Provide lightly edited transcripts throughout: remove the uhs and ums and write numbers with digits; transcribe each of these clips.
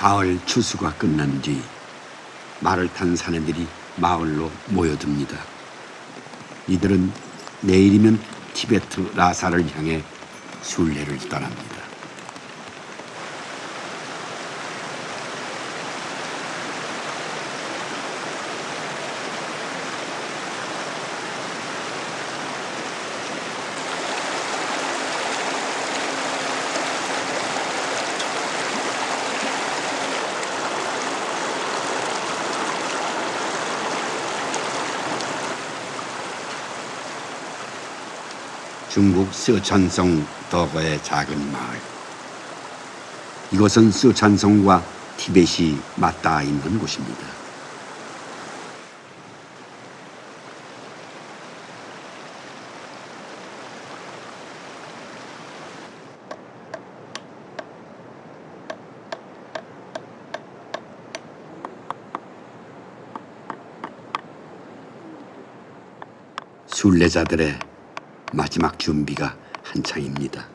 가을 추수가 끝난 뒤 말을 탄 사내들이 마을로 모여듭니다. 이들은 내일이면 티베트 라사를 향해 순례를 떠납니다. 중국 서촨성 덕어의 작은 마을. 이곳은 서촨성과 티벳이 맞닿아 있는 곳입니다. 순례자들의 마지막 준비가 한창입니다.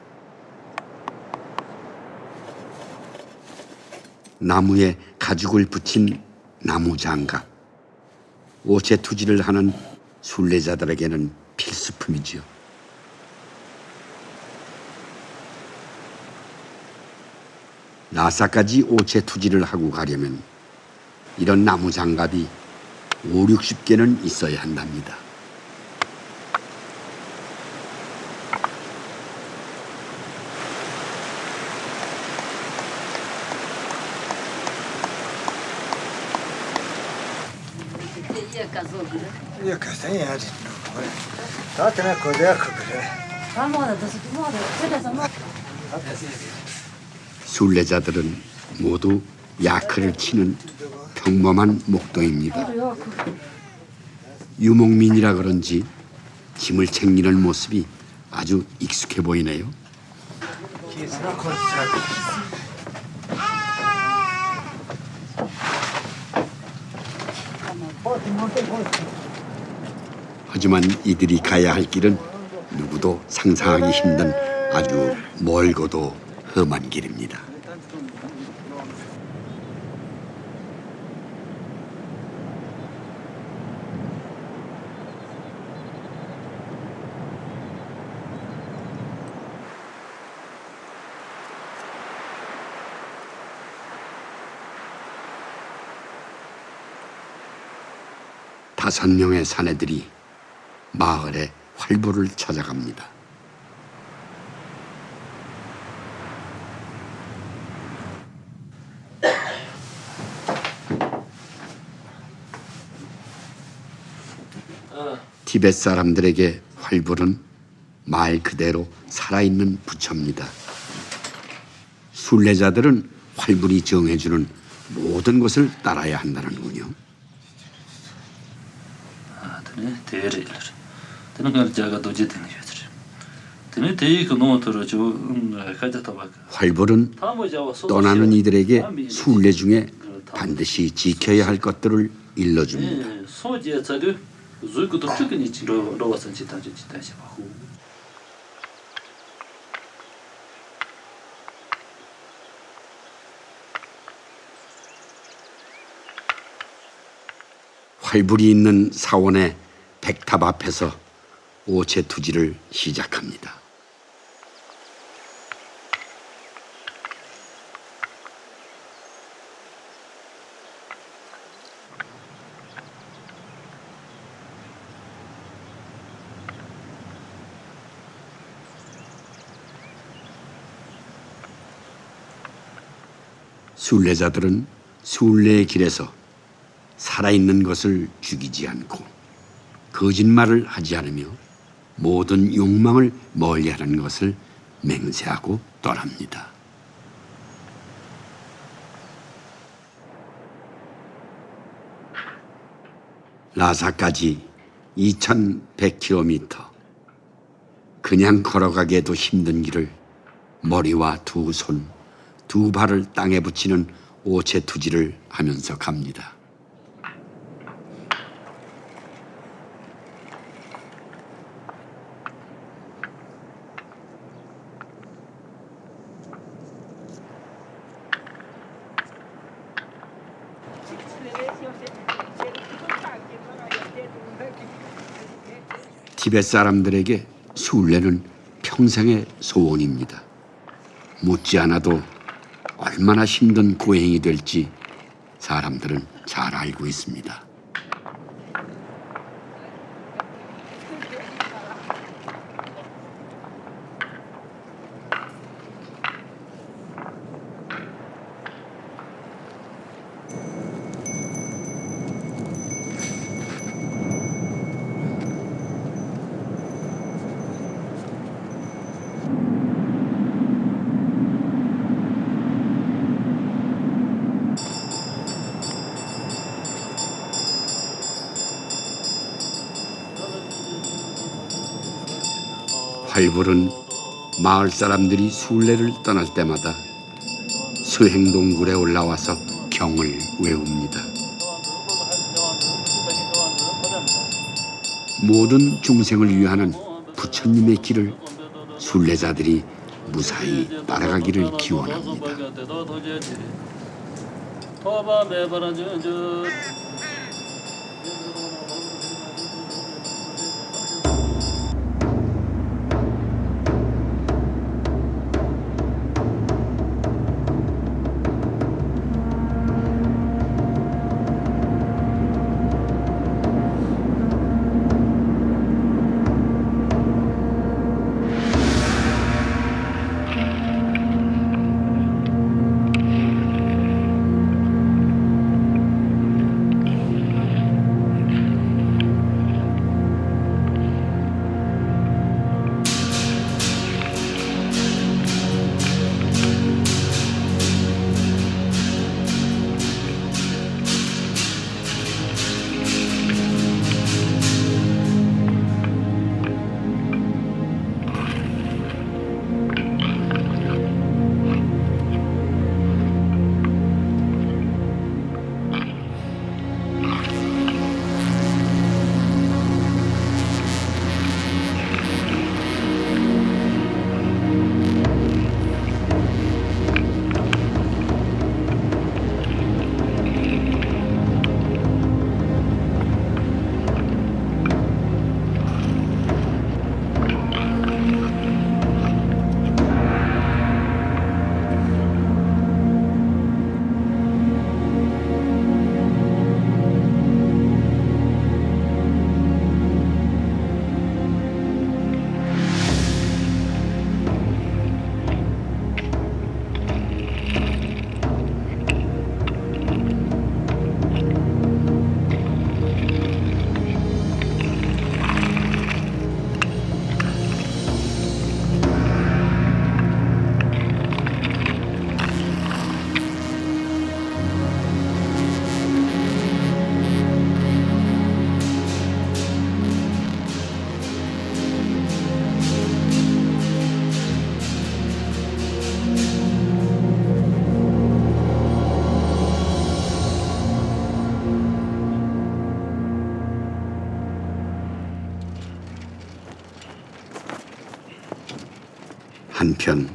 나무에 가죽을 붙인 나무장갑. 오체투지를 하는 순례자들에게는 필수품이지요. 라사까지 오체투지를 하고 가려면 이런 나무장갑이 5, 60개는 있어야 한답니다. 순례자들은 모두 야크를 치는 평범한 목동입니다. 유목민이라 그런지 짐을 챙기는 모습이 아주 익숙해 보이네요. 하지만 이들이 가야 할 길은 누구도 상상하기 힘든 아주 멀고도 험한 길입니다. 다섯 명의 사내들이 마을의 활부를 찾아갑니다. 티벳 사람들에게 활부는 말 그대로 살아있는 부처입니다. 순례자들은 활불이 정해주는 모든 것을 따라야 한다는군요. 활불은 떠나는 이들에게 순례 중에 반드시 지켜야 할 것들을 일러줍니다. 활불이 있는 사원의 백탑 앞에서 오체투지를 시작합니다. 순례자들은 순례의 길에서 살아있는 것을 죽이지 않고 거짓말을 하지 않으며 모든 욕망을 멀리하는 것을 맹세하고 떠납니다. 라사까지 2100km. 그냥 걸어가기에도 힘든 길을 머리와 두 손, 두 발을 땅에 붙이는 오체투지를 하면서 갑니다. 티벳 사람들에게 순례는 평생의 소원입니다. 묻지 않아도 얼마나 힘든 고행이 될지 사람들은 잘 알고 있습니다. 활불은 마을 사람들이 순례를 떠날 때마다 수행동굴에 올라와서 경을 외웁니다. 모든 중생을 위하는 부처님의 길을 순례자들이 무사히 따라가기를 기원합니다. 한편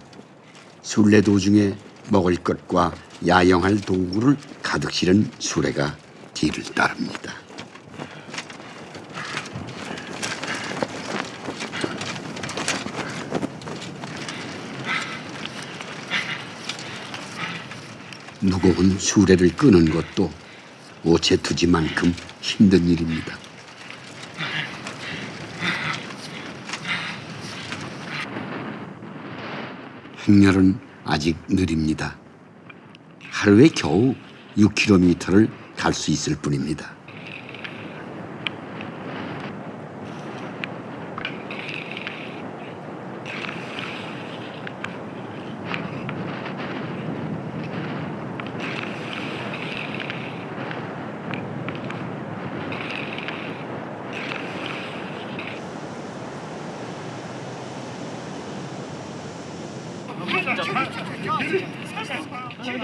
순례 도중에 먹을 것과 야영할 도구를 가득 실은 수레가 뒤를 따릅니다. 무거운 수레를 끄는 것도 오체투지만큼 힘든 일입니다. 행렬은 아직 느립니다. 하루에 겨우 6km를 갈 수 있을 뿐입니다.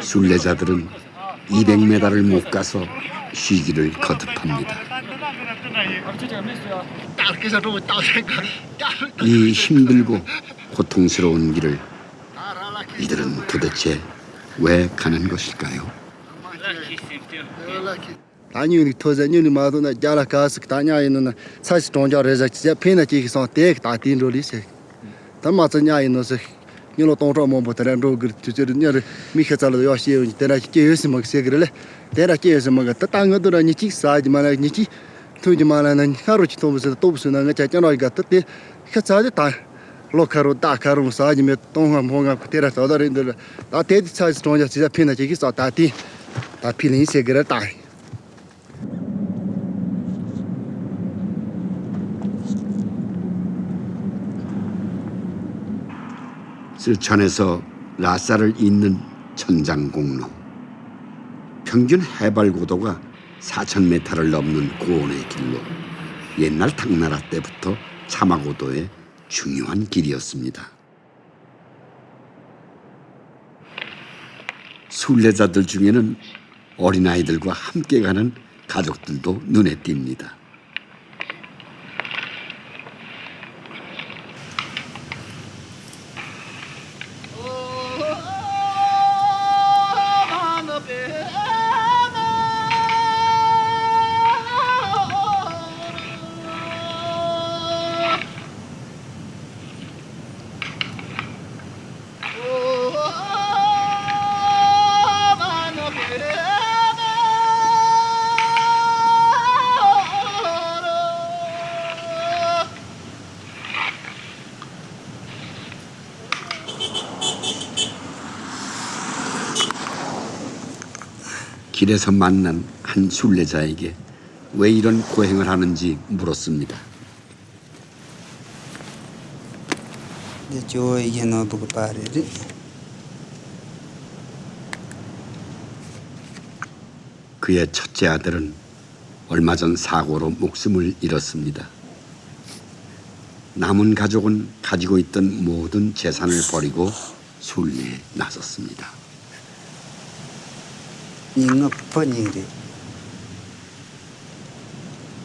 순례자들은 200m를 못 가서 쉬기를 거듭합니다. 이 힘들고 고통스러운 길을 이들은 도대체 왜 가는 것일까요? 다니니 토자니니 마도나 자라카스 다냐이는 사시 동자 레자치 페나치 선 떼크 다틴로리세 담마자냐이노세 니로 동조 모보트란로 그르투르냐 미카잘로 요시에 테라치 케스 막세그레레 테라치 케스 막가 땅어도라 니치 사지마나 니치 투지마나는 하루치 토무스 토부스나 자자노이가 뜻데 카자지 다 로카로 다카로 사지메 동함 홍가 테라 서더린들 다 테디 사지 동자 지자 페나치 서 다티 다 필링 세그레 다 쓰촨에서 라사를 잇는 천장공로. 평균 해발 고도가 4,000m를 넘는 고원의 길로 옛날 당나라 때부터 차마고도의 중요한 길이었습니다. 순례자들 중에는 어린아이들과 함께 가는 가족들도 눈에 띕니다. 길에서 만난 한 순례자에게 왜 이런 고행을 하는지 물었습니다. 그의 첫째 아들은 얼마 전 사고로 목숨을 잃었습니다. 남은 가족은 가지고 있던 모든 재산을 버리고 순례에 나섰습니다. 닝어 뻔이래.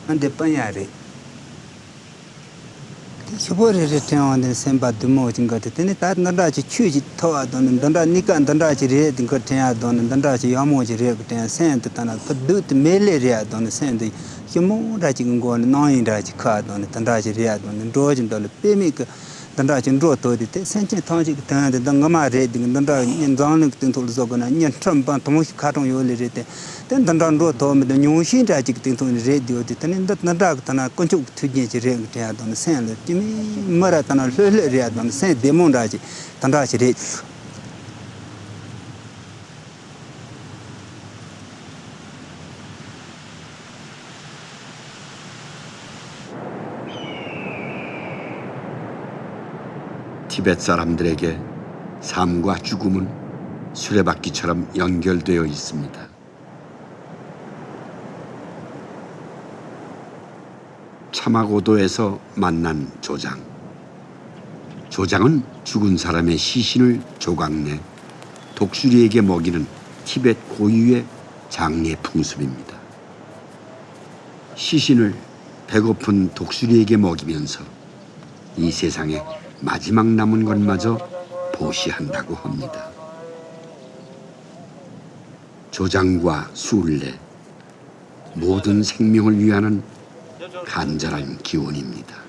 안데 뻔야래. 휴보를 태원데 셈바도 모진 것 같더니 다른 나라지 취지 터와도는 나라 니까 나라지래 든 것태야도는 나라지 야모지래 그때 센트 따나 그드 멜레리아도는 센데 휴모라지 거는 나이라지 카도는 나라지래도는 로진돌 빼미그 단라진 로토디테 센치 통지 단데 당가마레 딩 단라 인장능 띵톨조거나 년 트럼반 토모시 카동 요레레테 된 단란 로토 메 뉴신 라직 띵톨 레디오디 탄인 단라 타나 콘초 투지지 레테야돈 센레 티미 마라타나 레레야돈 센 데몬라지 단라지 레 티벳 사람들에게 삶과 죽음은 수레바퀴처럼 연결되어 있습니다. 차마고도에서 만난 조장. 조장은 죽은 사람의 시신을 조각내 독수리에게 먹이는 티벳 고유의 장례 풍습입니다. 시신을 배고픈 독수리에게 먹이면서 이 세상에 마지막 남은 것마저 보시한다고 합니다. 조장과 순례, 모든 생명을 위하는 간절한 기원입니다.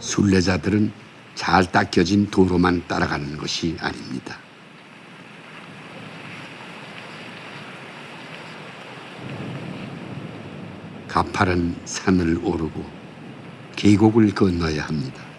순례자들은 잘 닦여진 도로만 따라가는 것이 아닙니다. 가파른 산을 오르고 계곡을 건너야 합니다.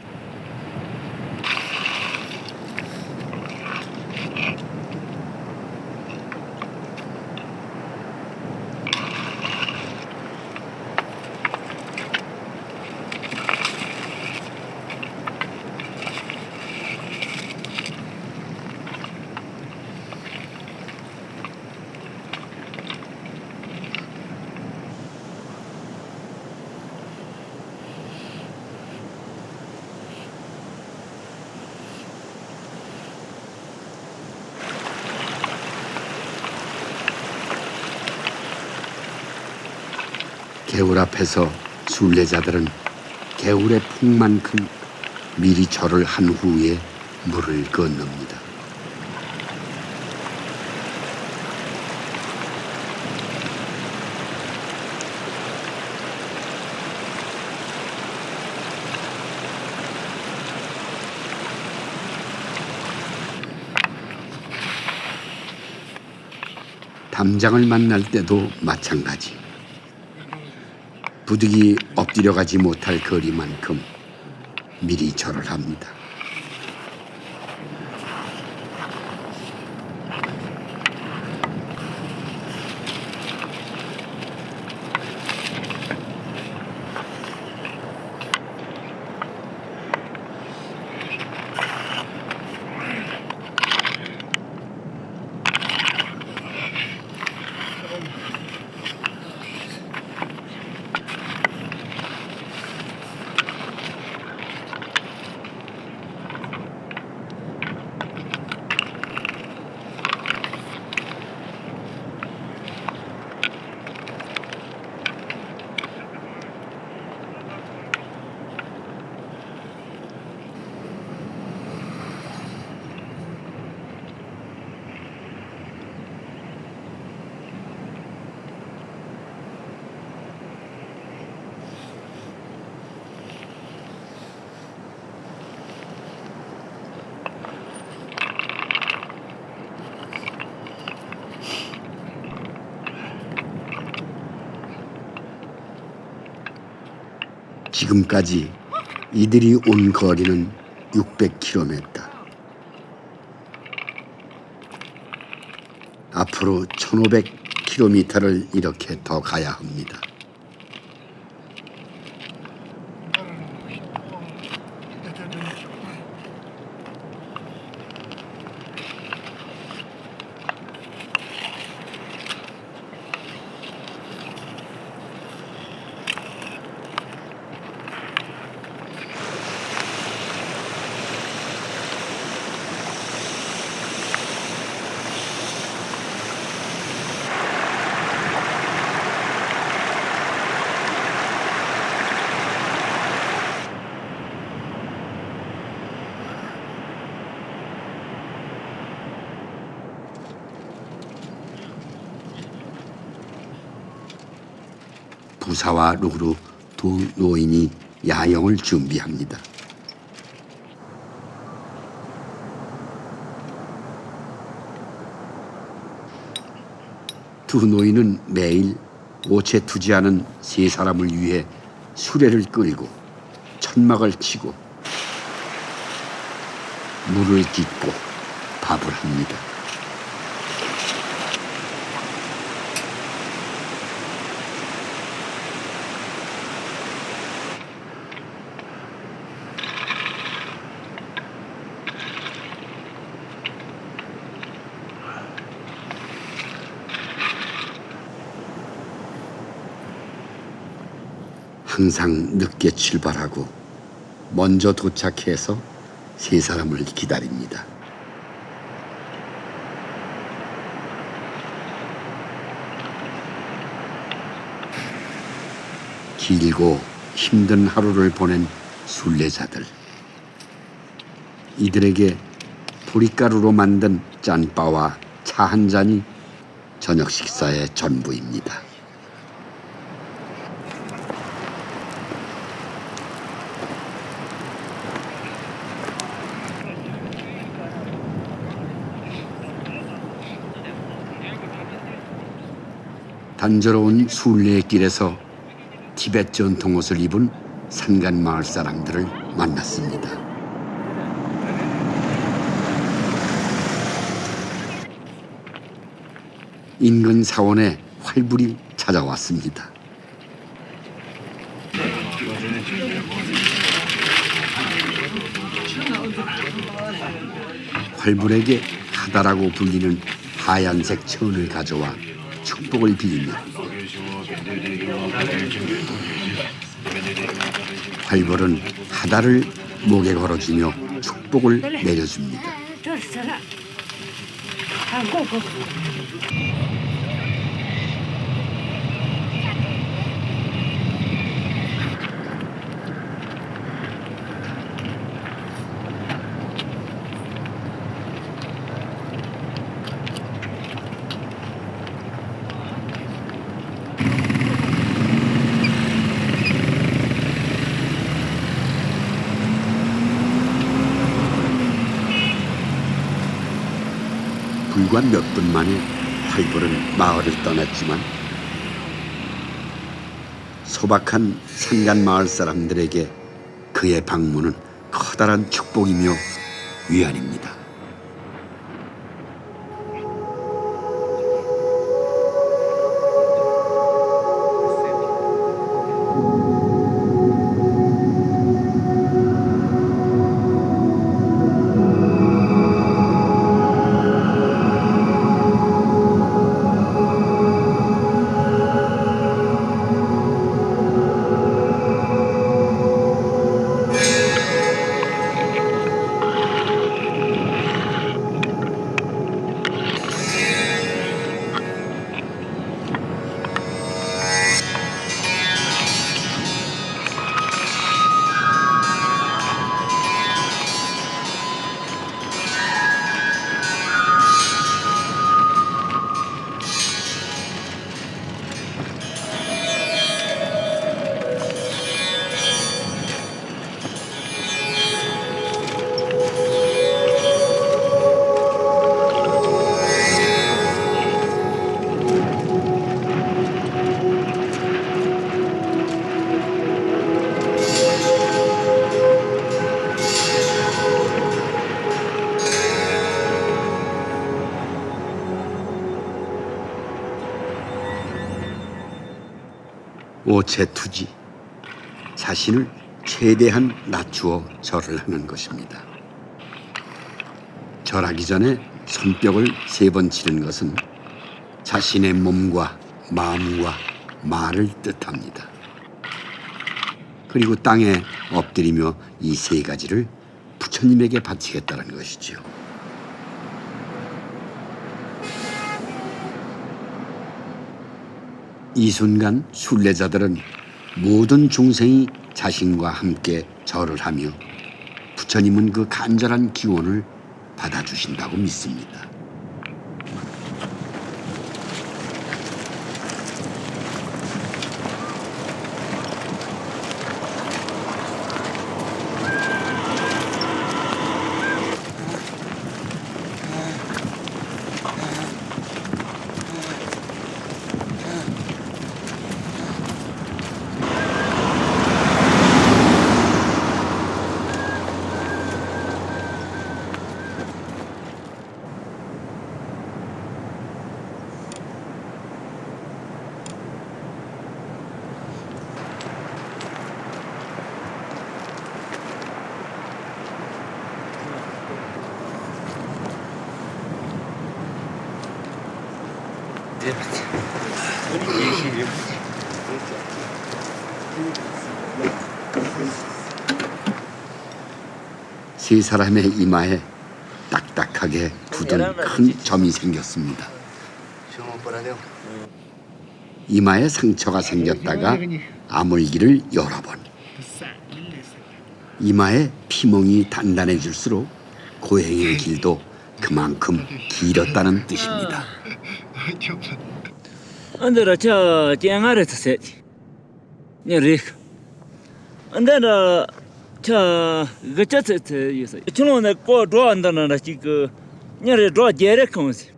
개울 앞에서 순례자들은 개울의 폭만큼 미리 절을 한 후에 물을 건넙니다. 담장을 만날 때도 마찬가지. 부득이 엎드려 가지 못할 거리만큼 미리 절을 합니다. 지금까지 이들이 온 거리는 600km. 앞으로 1500km를 이렇게 더 가야 합니다. 부사와 루그루 두 노인이 야영을 준비합니다. 두 노인은 매일 오체투지하는 세 사람을 위해 수레를 끌고 천막을 치고 물을 깃고 밥을 합니다. 항상 늦게 출발하고 먼저 도착해서 세 사람을 기다립니다. 길고 힘든 하루를 보낸 순례자들. 이들에게 보리가루로 만든 짠바와 차 한 잔이 저녁 식사의 전부입니다. 단조로운 순례의 길에서 티베트 전통 옷을 입은 산간 마을 사람들을 만났습니다. 인근 사원에 활불이 찾아왔습니다. 활불에게 하다라고 불리는 하얀색 천을 가져와 축복을 빌리며 활불은 하다를 목에 걸어주며 축복을 내려줍니다. 불과 몇 분 만에 활불은 마을을 떠났지만 소박한 산간 마을 사람들에게 그의 방문은 커다란 축복이며 위안입니다. 오체투지, 자신을 최대한 낮추어 절을 하는 것입니다. 절하기 전에 손뼉을 3번 치는 것은 자신의 몸과 마음과 말을 뜻합니다. 그리고 땅에 엎드리며 이 3가지를 부처님에게 바치겠다는 것이지요. 이 순간 순례자들은 모든 중생이 자신과 함께 절을 하며 부처님은 그 간절한 기원을 받아주신다고 믿습니다. 세 사람의 이마에 딱딱하게 굳은 큰 점이 생겼습니다. 이마에 상처가 생겼다가 아물기를 여러 번. 이마에 피멍이 단단해질수록 고행의 길도 그만큼 길었다는 뜻입니다. 안데라 저 쟁아르트세 니릭 안데라 저 그저트 유서 촌원에 꼬도 안다나 지그 니르 도 제레 콘스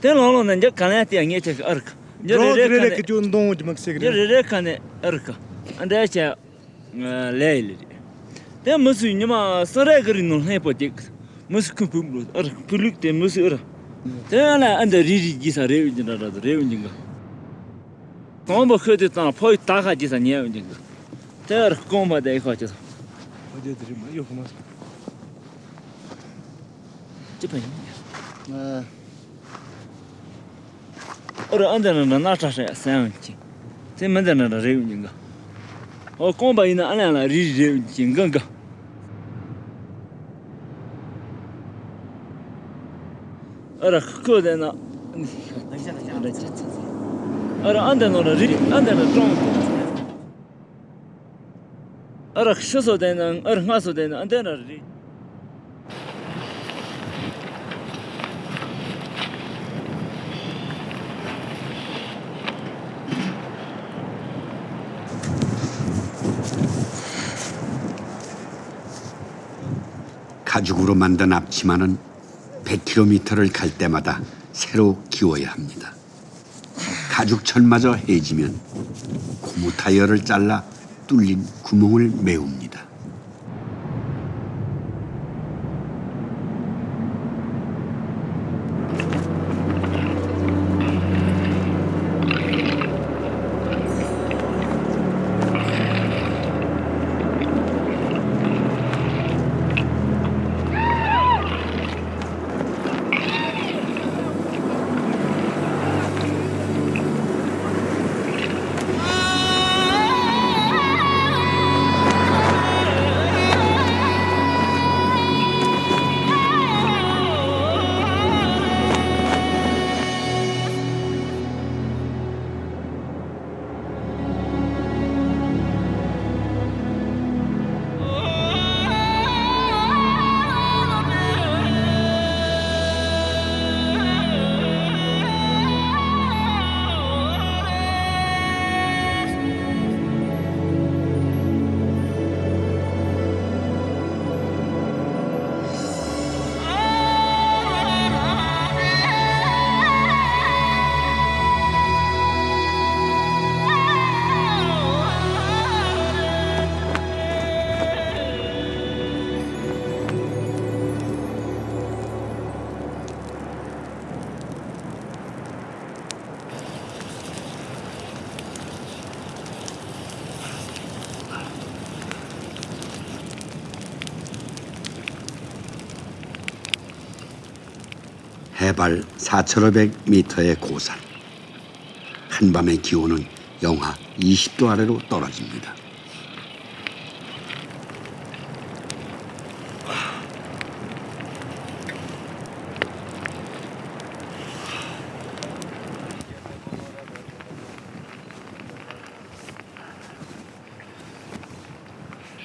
텔로는 저 간야티 양예체 아르카 Rogre che tu non di maxegre. Rerekane erka. Anda cha leile. Te musu nyama saregri no hepotik. Musu kumpum puluk te musu ora. Te ala anda riri gisa reunjina da reunjinga. Komba khode ta poi taga gisa nyeunjinga. Te er komba de khacha. Pode drima, io come. Chipai. Ora anda na nata sa sanchi. Te manda na reunjinga. O komba ina ala la riri reunjinga. Ora kode na Ora anda no riri anda na drone. Ora shoso de na ora ngaso de na anda na riri. 가죽으로 만든 앞치마는 100km를 갈 때마다 새로 기워야 합니다. 가죽천마저 해지면 고무 타이어를 잘라 뚫린 구멍을 메웁니다. 해발 4,500m의 고산. 한밤의 기온은 영하 20도 아래로 떨어집니다.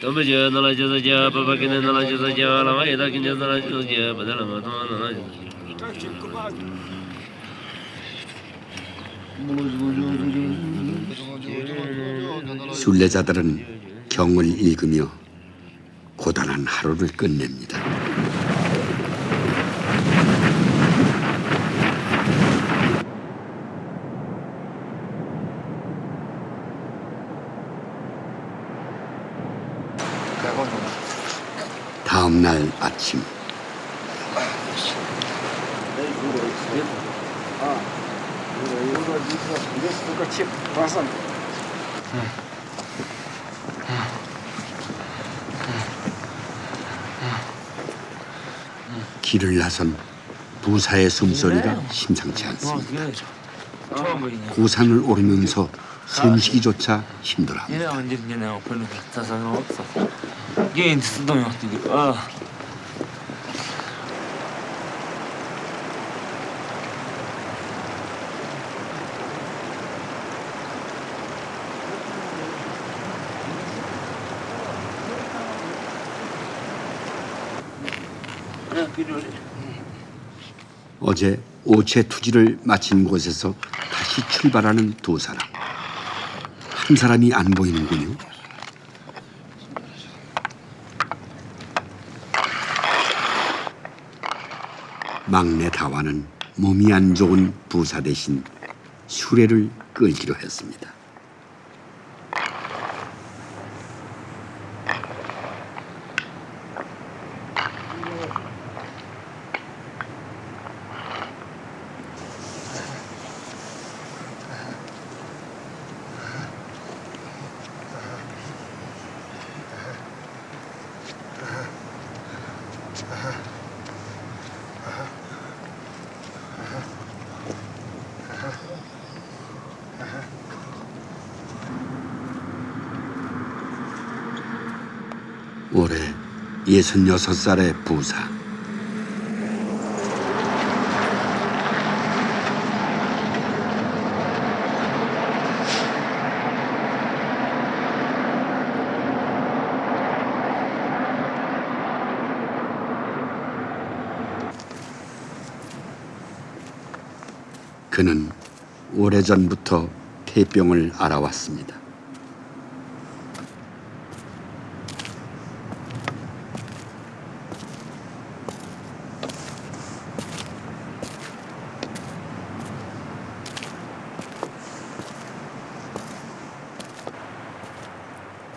Tombeja nala jaza baba kine nala jaza lama eda kine nala jaza badala ma nala jaza. 순례자들은 경을 읽으며 고단한 하루를 끝냅니다. 다음 날 아침. 길을 나선 부사의 숨소리가 심상치 않습니다. 고산을 오르면서 숨쉬기조차 힘들어합니다. 어제 오체 투지를 마친 곳에서 다시 출발하는 두 사람. 한 사람이 안 보이는군요. 막내 다와는 몸이 안 좋은 부사 대신 수레를 끌기로 했습니다. 올해 66살의 부사. 그는 오래전부터 폐병을 앓아왔습니다.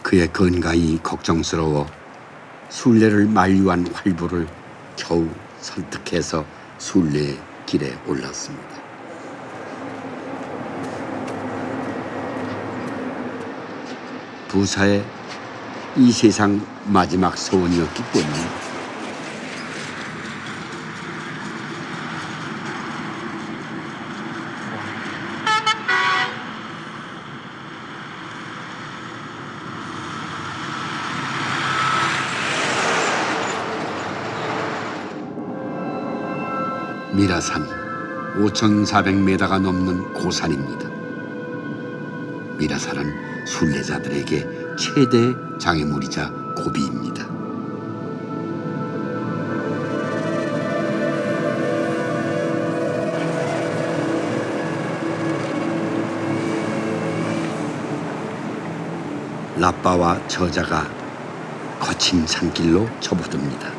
그의 건강이 걱정스러워 순례를 만류한 활부를 겨우 설득해서 순례의 길에 올랐습니다. 부사의 이 세상 마지막 소원이었기 때문에 미라산 5,400m가 넘는 고산입니다. 미라산은 순례자들에게 최대 장애물이자 고비입니다. 라빠와 저자가 거친 산길로 접어듭니다.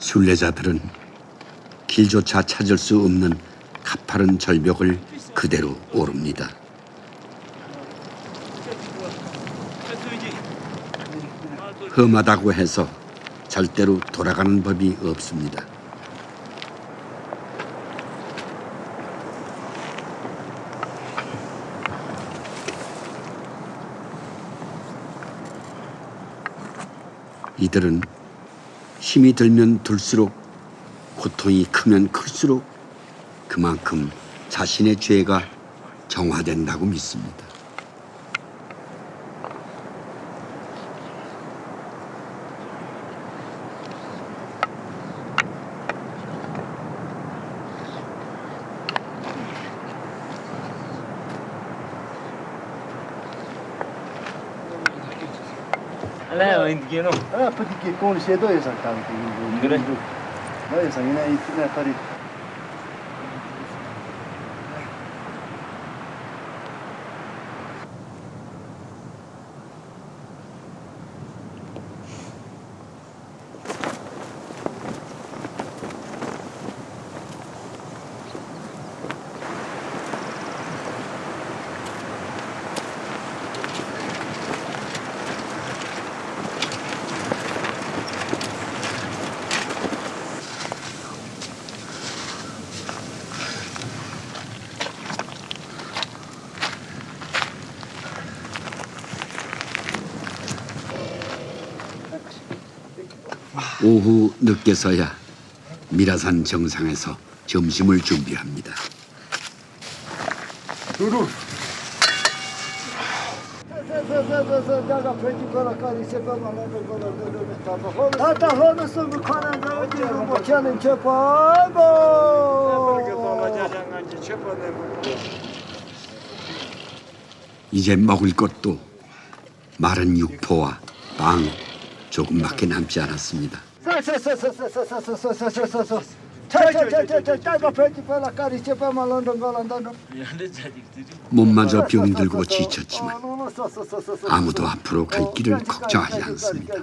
순례자들은 길조차 찾을 수 없는 가파른 절벽을 그대로 오릅니다. 험하다고 해서 절대로 돌아가는 법이 없습니다. 이들은 힘이 들면 들수록 고통이 크면 클수록 그만큼 자신의 죄가 정화된다고 믿습니다. 알아요, 인디노. 아, 뿌디게 콘 셰도에서 가는 그래. 나에서 이나 이나 거리 오후 늦게서야 미라산 정상에서 점심을 준비합니다. 두루 자가 페이지 거라 까리 세바만도 거라 다다 호너스 무카나 저기 뭐 챌린지 파고 이제 먹을 것도 마른 육포와 빵 조금밖에 남지 않았습니다. 몸마저 병들고 지쳤지만 아무도 앞으로 갈 길을 걱정하지 않습니다.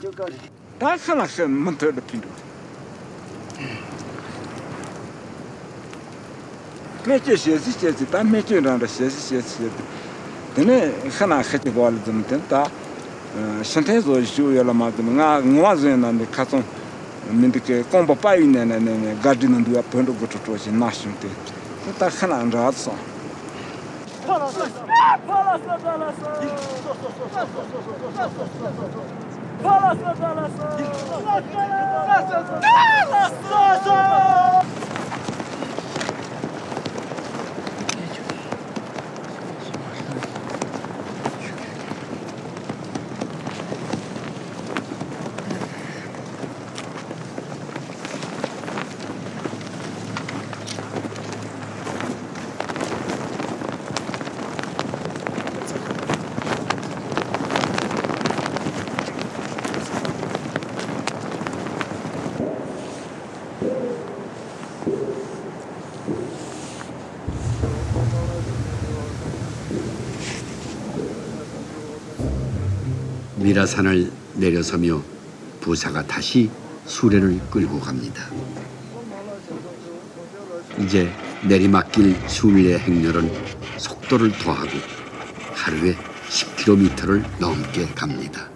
Shantezo Juya Lamaduna, Nwazan and the Katon, Mindike, Combo Pine and Garden and do a point of Gotosh in Nashville. Takana and Radson. 미라산을 내려서며 부사가 다시 수레를 끌고 갑니다. 이제 내리막길 순례 행렬은 속도를 더하고 하루에 10km를 넘게 갑니다.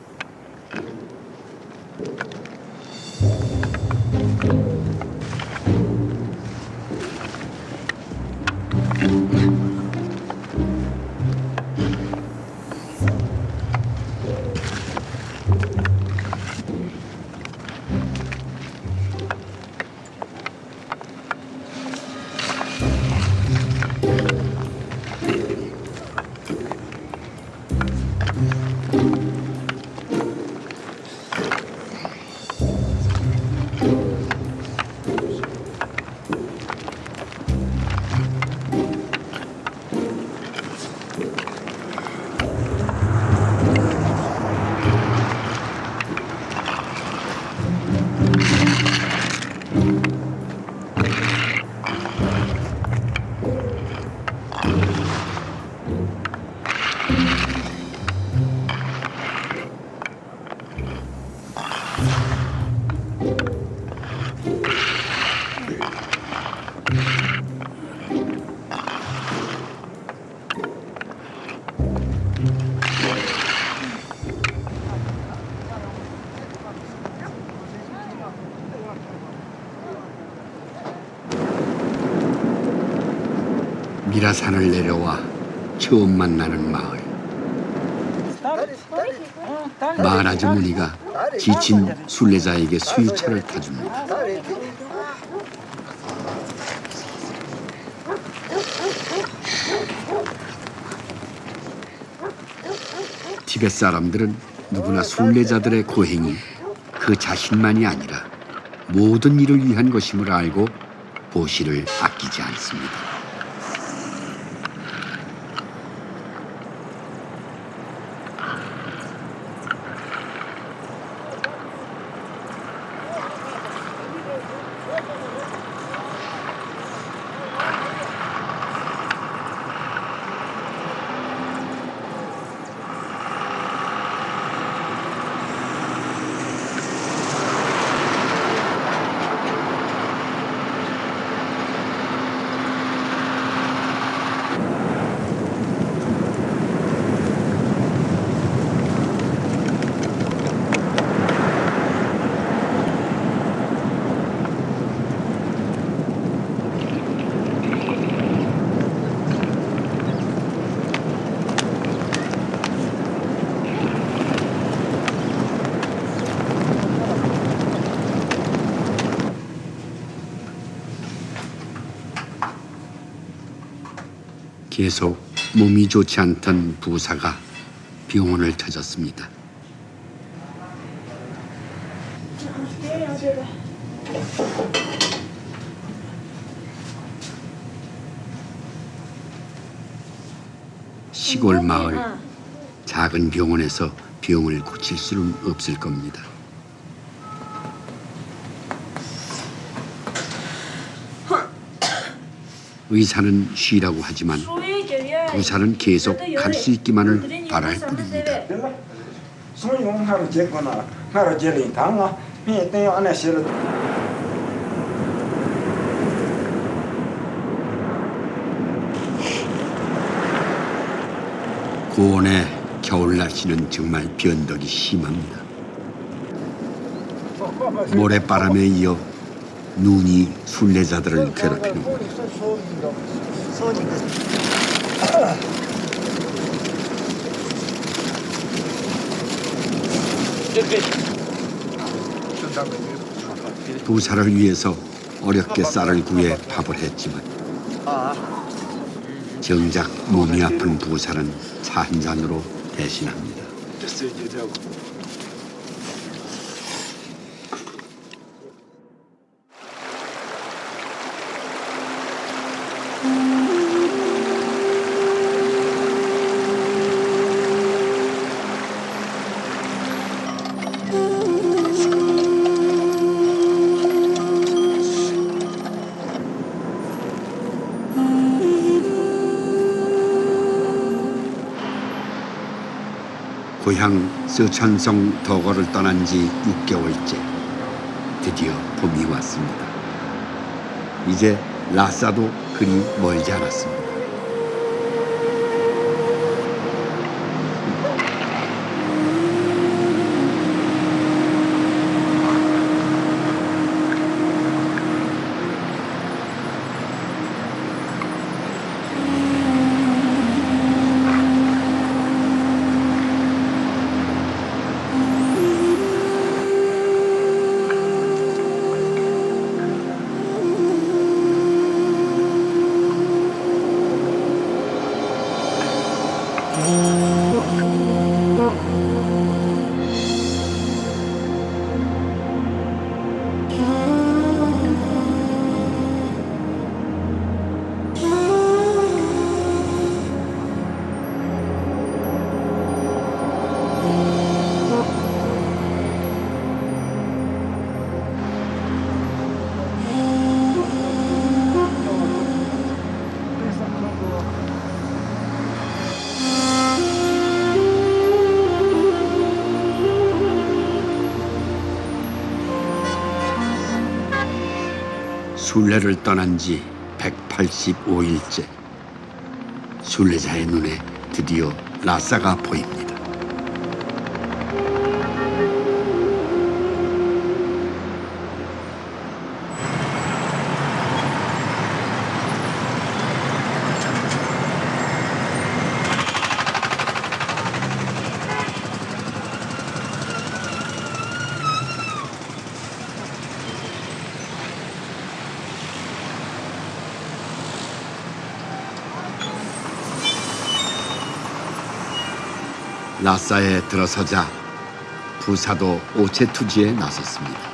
미라산을 내려와 처음 만나는 마을. 마을 아주머니가 지친 순례자에게 수유차를 타줍니다. 티벳 사람들은 누구나 순례자들의 고행이 그 자신만이 아니라 모든 일을 위한 것임을 알고 보시를 아끼지 않습니다. 계속 몸이 좋지 않던 부사가 병원을 찾았습니다. 시골 마을 작은 병원에서 병을 고칠 수는 없을 겁니다. 의사는 쉬라고 하지만 부사는 계속 갈 수 있기만을 바랄 뿐입니다. 고원의 겨울 날씨는 정말 변덕이 심합니다. 모래바람에 이어 눈이 순례자들을 괴롭힙니다. 부사를 위해서 어렵게 쌀을 구해 밥을 했지만 정작 몸이 아픈 부사는 차 한 잔으로 대신합니다. 고향 서천성 덕어를 떠난 지 6개월째 드디어 봄이 왔습니다. 이제 라싸도 그리 멀지 않았습니다. 순례를 떠난 지 185일째 순례자의 눈에 드디어 라싸가 보입니다. 라싸에 들어서자 부사도 오체투지에 나섰습니다.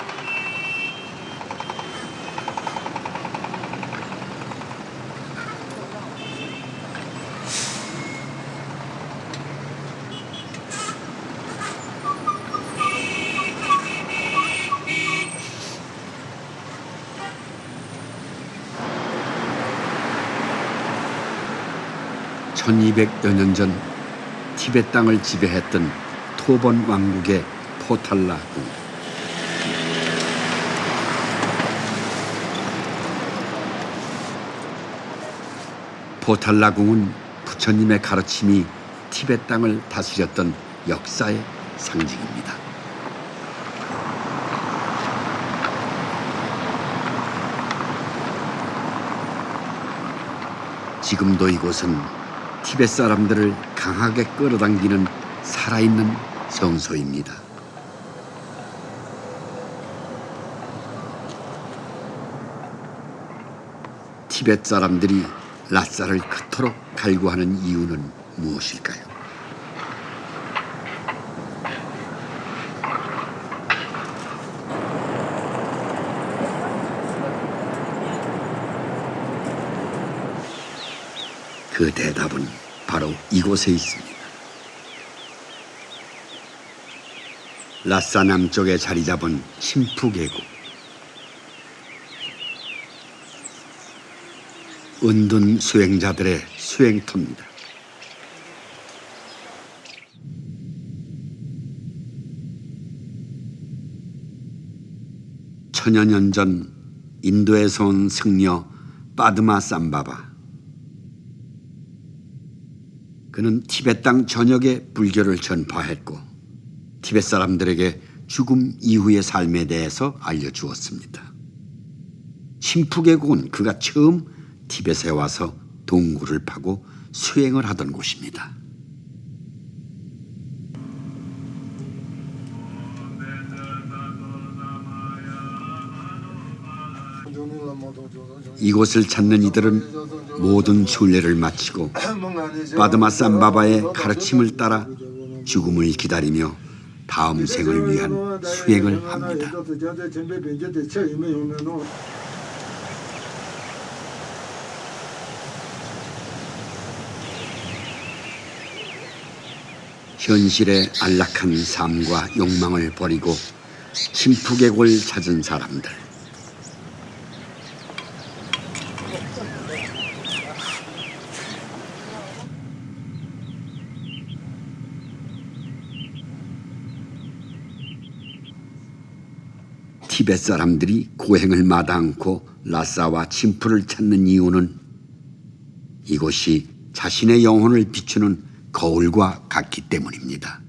(1200여 년 전) 티베트 땅을 지배했던 토번 왕국의 포탈라궁. 포탈라궁은 부처님의 가르침이 티베트 땅을 다스렸던 역사의 상징입니다. 지금도 이곳은 티베트 사람들을 강하게 끌어당기는 살아있는 성소입니다. 티베트 사람들이 라싸를 그토록 갈구하는 이유는 무엇일까요? 그 대답은 바로 이곳에 있습니다. 라싸 남쪽에 자리 잡은 침푸 계곡. 은둔 수행자들의 수행터입니다. 천여 년 전 인도에서 온 승려 빠드마 삼바바. 그는 티베트 땅 전역에 불교를 전파했고 티베트 사람들에게 죽음 이후의 삶에 대해서 알려주었습니다. 침푸계곡은 그가 처음 티베트에 와서 동굴을 파고 수행을 하던 곳입니다. 이곳을 찾는 이들은 모든 순례를 마치고 빠드마 삼바바의 가르침을 따라 죽음을 기다리며 다음 생을 위한 수행을 합니다. 현실의 안락한 삶과 욕망을 버리고 침푸계곡을 찾은 사람들. 티베트 사람들이 고행을 마다 않고 라싸와 침푸를 찾는 이유는 이곳이 자신의 영혼을 비추는 거울과 같기 때문입니다.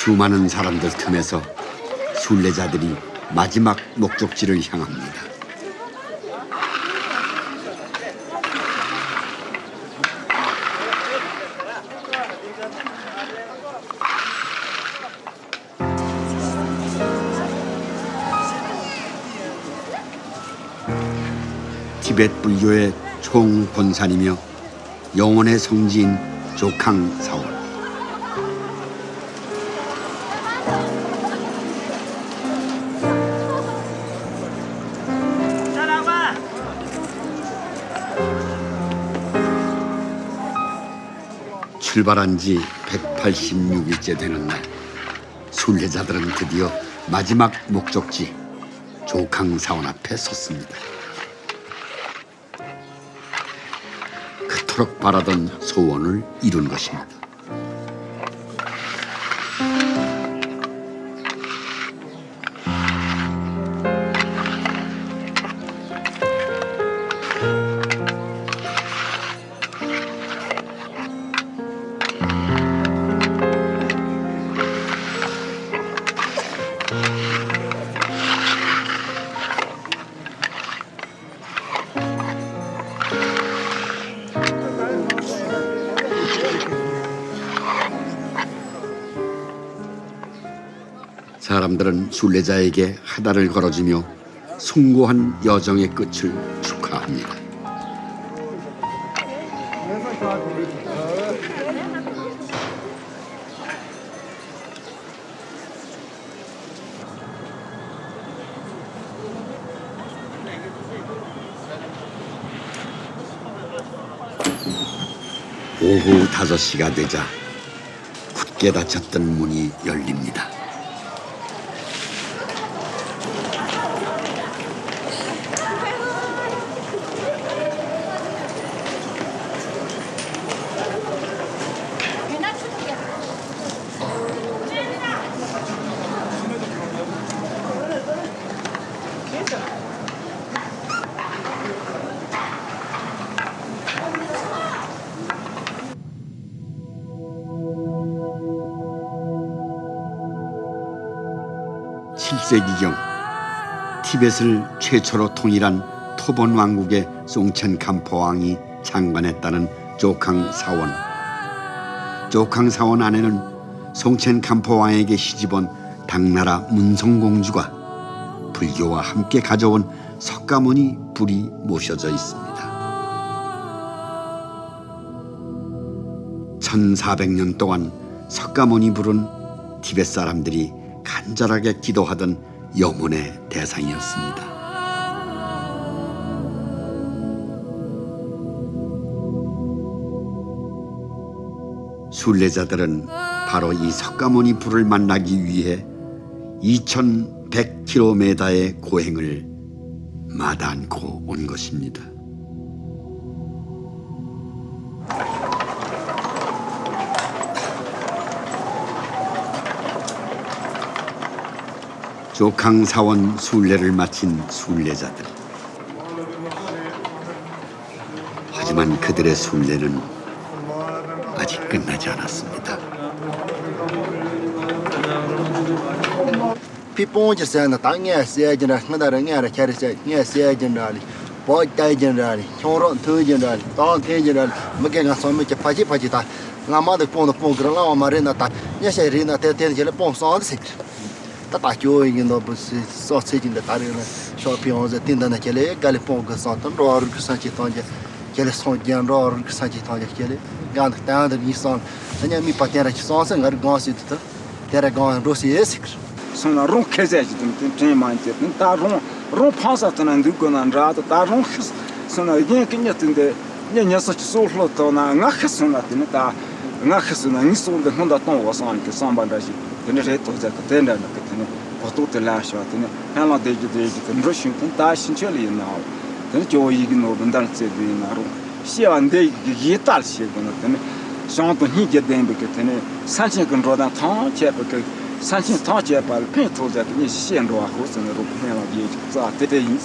수많은 사람들 틈에서 순례자들이 마지막 목적지를 향합니다. 티베트 불교의 총본산이며 영혼의 성지인 조캉 사원. 출발한 지 186일째 되는 날, 순례자들은 드디어 마지막 목적지 조캉 사원 앞에 섰습니다. 그토록 바라던 소원을 이룬 것입니다. 사람들은 순례자에게 하다를 걸어주며 숭고한 여정의 끝을 축하합니다. 오후 5시가 되자 굳게 닫혔던 문이 열립니다. (7세기경) 티벳을 최초로 통일한 토본 왕국의 송첸 캄포왕이 장관했다는 조캉 사원. 조캉 사원 안에는 송첸 캄포왕에게 시집온 당나라 문성공주가 불교와 함께 가져온 석가모니 불이 모셔져 있습니다. 1400년 동안 석가모니 불은 티벳 사람들이 간절하게 기도하던 염원의 대상이었습니다. 순례자들은 바로 이 석가모니 불을 만나기 위해 2100km의 고행을 마다않고 온 것입니다. 조캉 사원 순례를 마친 순례자들. 하지만 그들의 순례는 아직 끝나지 않았습니다. 피뽕지 세나 땅에 세진라 나다랑에 캐르세 네 세진라리 보이다진라리 초론 투진라리 땅테진라리 먹게가 소미게 파지다 나마도 뽕도 뽕그라라 마레나타 녀세리나 테테젤 뽕선데 tata kyo yin no bus so sejin da tarina shopping on the tinda na kele gale pong ka santan ro ru sa chi tonje kele son gian ro ru sa chi tonje kele gan ta da ni son anya mi patera chi son sa ngar gon si ta tera gon ro si esik son na ron keze ji tin man te ta ron pansa tan ndu ko nan ra ta ron son na yin kin ya tin de nya so chi so lo to na nga khson na tin ta nga khson na ni so de honda ton wa son ke son ban da ji tene reto za tenda na tene porto te la sha tene hala de tene roshin tan ta shin cheli na tene jo yi no bandar tse de na ro xie wan de yi tal xie na tene shang to hi ge den be ke tene san chen kan ro da ta che be ke san chen ta che pa pe to za ni xian ro ho sen ro pe la ye za te de yin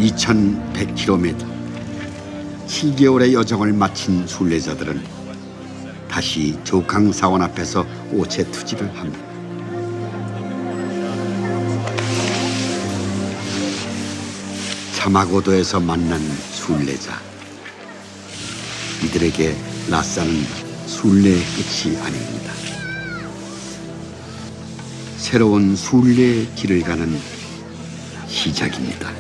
(2100km) 7개월의 여정을 마친 순례자들은 다시 조캉 사원 앞에서 오체 투지를 합니다. 사마고도에서 만난 순례자. 이들에게 라싸는 순례의 끝이 아닙니다. 새로운 순례의 길을 가는 시작입니다.